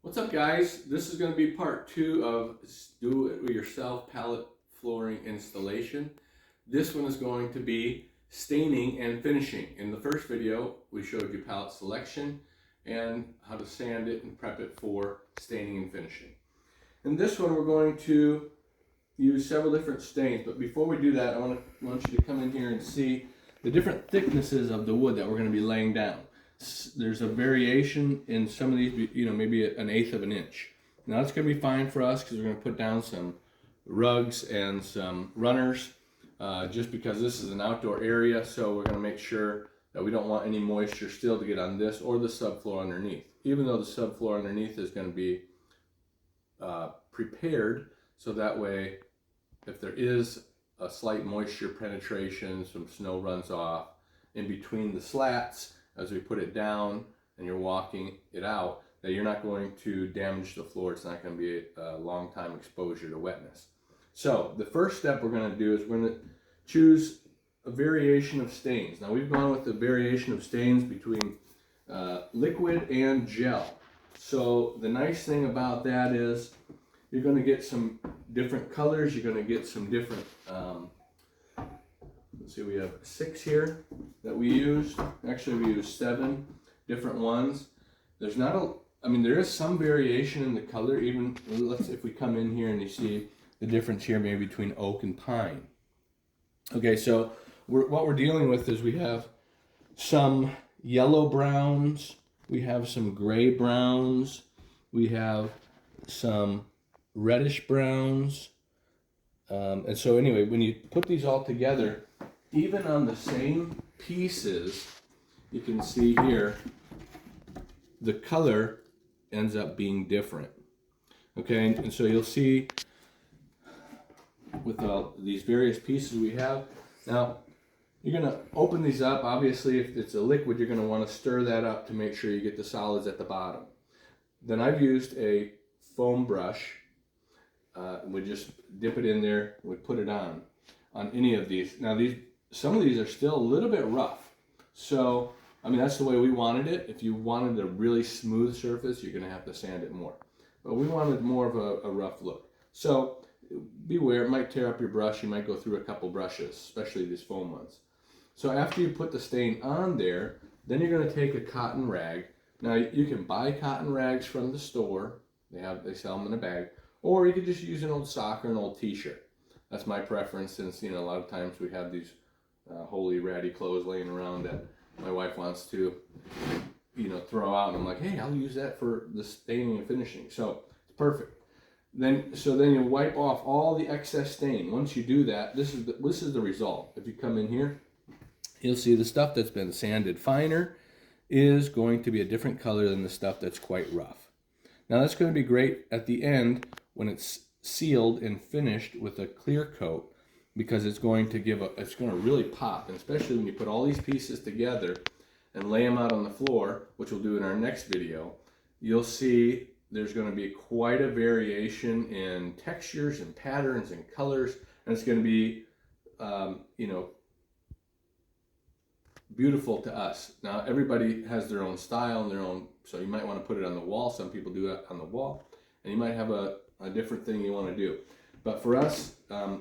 What's up, guys? This is going to be part 2 of do-it-yourself pallet flooring installation. This one is going to be staining and finishing. In the first video, we showed you pallet selection and how to sand it and prep it for staining and finishing. In this one, we're going to use several different stains, but before we do that, I want you to come in here and see the different thicknesses of the wood that we're going to be laying down. There's a variation in some of these, maybe an eighth of an inch. Now that's going to be fine for us because we're going to put down some rugs and some runners just because this is an outdoor area, so we're going to make sure that we don't want any moisture still to get on this or the subfloor underneath, even though the subfloor underneath is going to be prepared so that way if there is a slight moisture penetration, some snow runs off in between the slats as we put it down and you're walking it out, that you're not going to damage the floor. It's not going to be a long time exposure to wetness. So the first step we're going to do is we're going to choose a variation of stains. Now we've gone with the variation of stains between liquid and gel. So the nice thing about that is you're going to get some different colors. You're going to get some different let's see, we have 6 here that we used. Actually, we used 7 different ones. There's not there is some variation in the color. Even if we come in here and you see the difference here, maybe between oak and pine. Okay, so what we're dealing with is we have some yellow browns, we have some gray browns, we have some reddish browns, and so anyway, when you put these all together, even on the same pieces, you can see here, the color ends up being different. Okay, and so you'll see with these various pieces we have. Now, you're going to open these up. Obviously, if it's a liquid, you're going to want to stir that up to make sure you get the solids at the bottom. Then I've used a foam brush. We just dip it in there, we put it on any of these. Now some of these are still a little bit rough. So, that's the way we wanted it. If you wanted a really smooth surface, you're gonna have to sand it more. But we wanted more of a rough look. So beware, it might tear up your brush. You might go through a couple brushes, especially these foam ones. So after you put the stain on there, then you're gonna take a cotton rag. Now you can buy cotton rags from the store. They sell them in a bag. Or you could just use an old sock or an old t-shirt. That's my preference, since a lot of times we have these holy ratty clothes laying around that my wife wants to throw out, and I'm like, hey, I'll use that for the staining and finishing. So it's perfect. Then you wipe off all the excess stain. Once you do that, this is the result. If you come in here, you'll see the stuff that's been sanded finer is going to be a different color than the stuff that's quite rough. Now that's going to be great at the end when it's sealed and finished with a clear coat, because it's going to really pop, and especially when you put all these pieces together and lay them out on the floor, which we'll do in our next video, you'll see there's going to be quite a variation in textures and patterns and colors, and it's going to be beautiful to us. Now everybody has their own style and their own, so you might want to put it on the wall. Some people do it on the wall, and you might have a different thing you want to do. But for us,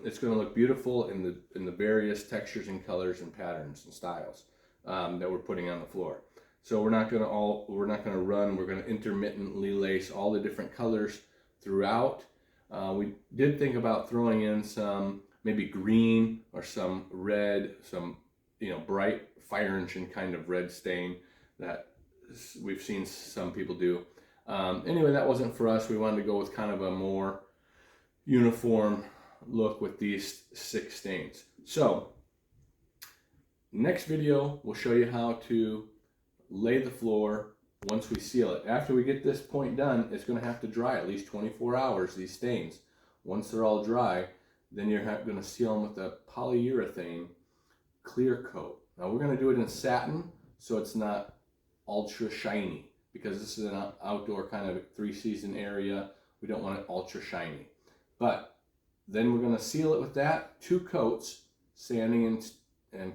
it's going to look beautiful in the various textures and colors and patterns and styles that we're putting on the floor. So we're not going to run. We're going to intermittently lace all the different colors throughout. We did think about throwing in some maybe green or some red, some bright fire engine kind of red stain that we've seen some people do. Anyway, that wasn't for us. We wanted to go with kind of a more uniform look with these 6 stains. So next video, we'll show you how to lay the floor once we seal it. After we get this point done, it's going to have to dry at least 24 hours, these stains. Once they're all dry, then you're going to seal them with a polyurethane clear coat. Now we're going to do it in satin, so it's not ultra shiny, because this is an outdoor kind of 3-season area. We don't want it ultra shiny. But then we're going to seal it with that, 2 coats, sanding and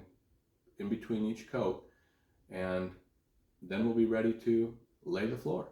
in between each coat, and then we'll be ready to lay the floor.